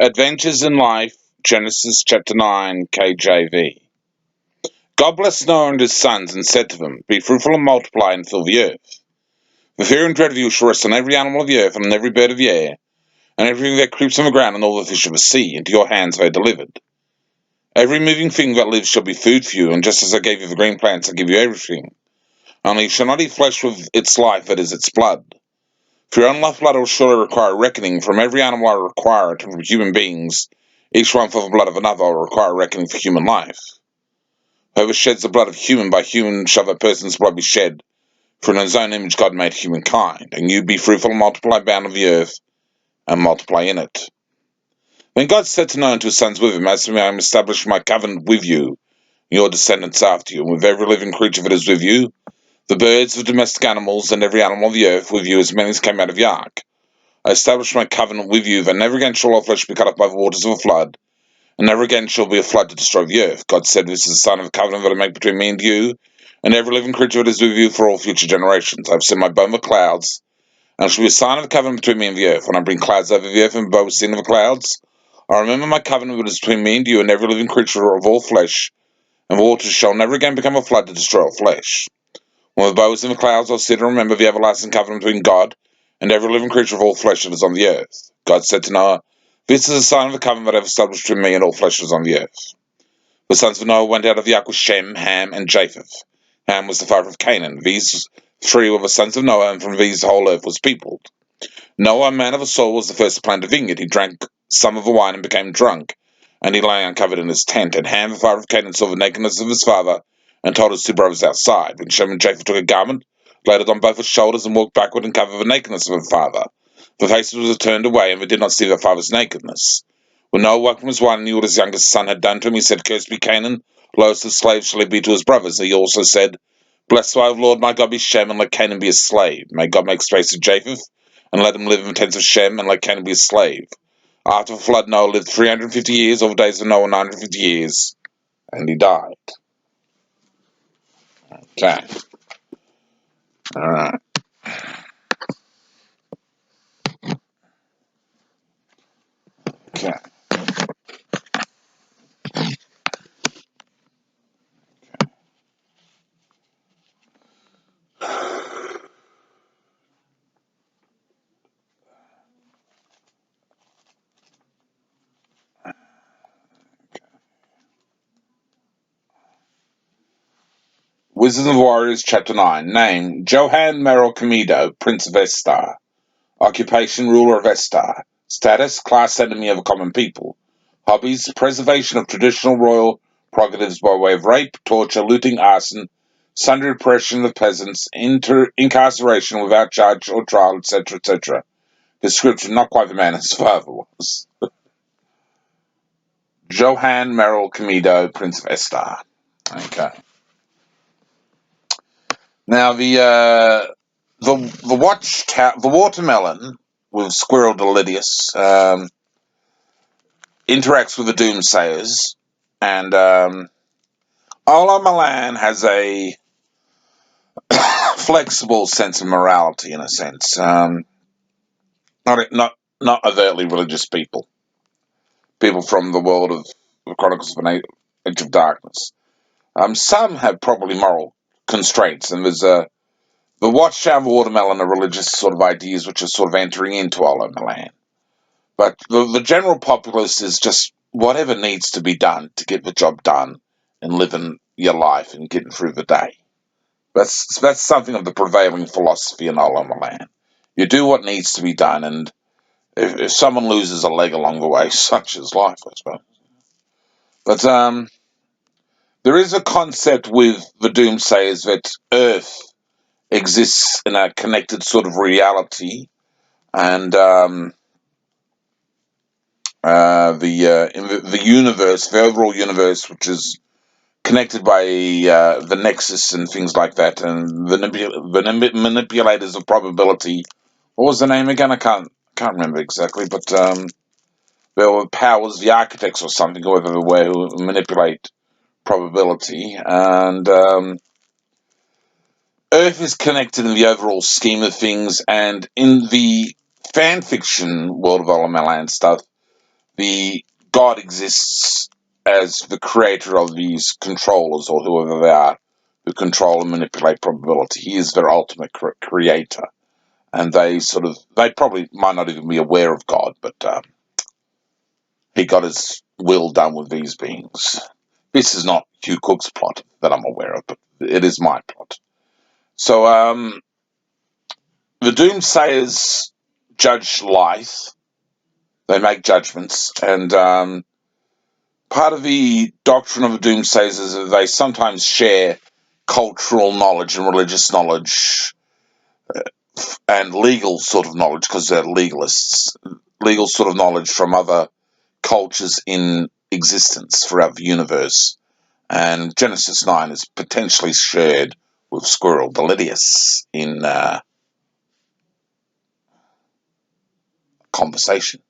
Adventures in Life, Genesis chapter 9, KJV. God blessed Noah and his sons, and said to them, Be fruitful and multiply, and fill the earth. The fear and dread of you shall rest on every animal of the earth, and on every bird of the air, and everything that creeps on the ground, and all the fish of the sea. Into your hands they are delivered. Every moving thing that lives shall be food for you, and just as I gave you the green plants, I give you everything. Only you shall not eat flesh with its life, that is, its blood. For your own lifeblood will surely require reckoning. From every animal I require it, and from human beings, each one for the blood of another will require reckoning for human life. Whoever sheds the blood of human, by human shall that person's blood be shed. For in his own image God made humankind. And you be fruitful and multiply, bound of the earth, and multiply in it. Then God said to Noah and to his sons with him, As for me, I am established my covenant with you, and your descendants after you, and with every living creature that is with you, the birds, the domestic animals, and every animal of the earth with you, as many as came out of the ark. I establish my covenant with you, that never again shall all flesh be cut off by the waters of a flood, and never again shall be a flood to destroy the earth. God said, This is the sign of a covenant that I make between me and you, and every living creature that is with you for all future generations. I have sent my bow in the clouds, and it shall be a sign of a covenant between me and the earth. When I bring clouds over the earth, and the bow is seen of the clouds, I remember my covenant that is between me and you, and every living creature of all flesh, and the waters shall never again become a flood to destroy all flesh. When the bow is in the clouds, I'll sit and remember the everlasting covenant between God and every living creature of all flesh that is on the earth. God said to Noah, This is a sign of the covenant that I have established between me and all flesh that is on the earth. The sons of Noah went out of the ark with Shem, Ham, and Japheth. Ham was the father of Canaan. These three were the sons of Noah, and from these the whole earth was peopled. Noah, a man of a soul, was the first to plant a vineyard. He drank some of the wine and became drunk, and he lay uncovered in his tent. And Ham, the father of Canaan, saw the nakedness of his father, and told his two brothers outside. When Shem and Japheth took a garment, laid it on both his shoulders, and walked backward and covered the nakedness of their father, the faces were turned away, and they did not see their father's nakedness. When Noah woke from his wine and knew what his youngest son had done to him, he said, Cursed be Canaan, lowest of slaves shall he be to his brothers. And he also said, Blessed by the Lord my God be Shem, and let Canaan be a slave. May God make space for Japheth, and let him live in the tents of Shem, and let Canaan be a slave. After the flood, Noah lived 350 years, all the days of Noah 950 years, and he died. Okay. Alright. Okay. Wizards and Warriors, Chapter 9. Name, Johann Merrill Comedo, Prince of Estar. Occupation, Ruler of Estar. Status, Class Enemy of the Common People. Hobbies, Preservation of traditional royal prerogatives by way of rape, torture, looting, arson, sundry repression of peasants, incarceration without charge or trial, etc., etc. Description, not quite the man his father was. Johann Merrill Comedo, Prince of Estar. Okay. Now the watermelon with Squirrel Dalydius interacts with the Doomsayers, and Ola Milan has a flexible sense of morality, in a sense. Not overtly religious people. People from the world of the Chronicles of an Age of Darkness. Some have probably moral constraints, and there's the Watchtower Watermelon are religious sort of ideas which are sort of entering into Ola Milan. But the general populace is just whatever needs to be done to get the job done and living your life and getting through the day. That's something of the prevailing philosophy in Ola Milan. You do what needs to be done, and if someone loses a leg along the way, such is life, I suppose. But there is a concept with the Doomsayers that Earth exists in a connected sort of reality, and the universe, the overall universe, which is connected by the nexus and things like that, and the manipulators of probability. What was the name again? I can't remember exactly, but there were powers, the architects or something, or whatever, who manipulate probability, and Earth is connected in the overall scheme of things, and in the fan fiction world of Olam stuff, the God exists as the creator of these controllers, or whoever they are, who control and manipulate probability. He is their ultimate creator. And they probably might not even be aware of God, but he got his will done with these beings. This is not Hugh Cook's plot that I'm aware of, but it is my plot. So, the Doomsayers judge life. They make judgments, and part of the doctrine of the Doomsayers is that they sometimes share cultural knowledge and religious knowledge and legal sort of knowledge, because they're legalists, legal sort of knowledge from other cultures in existence throughout the universe. And Genesis 9 is potentially shared with Squirrel, Dalydius, in conversation.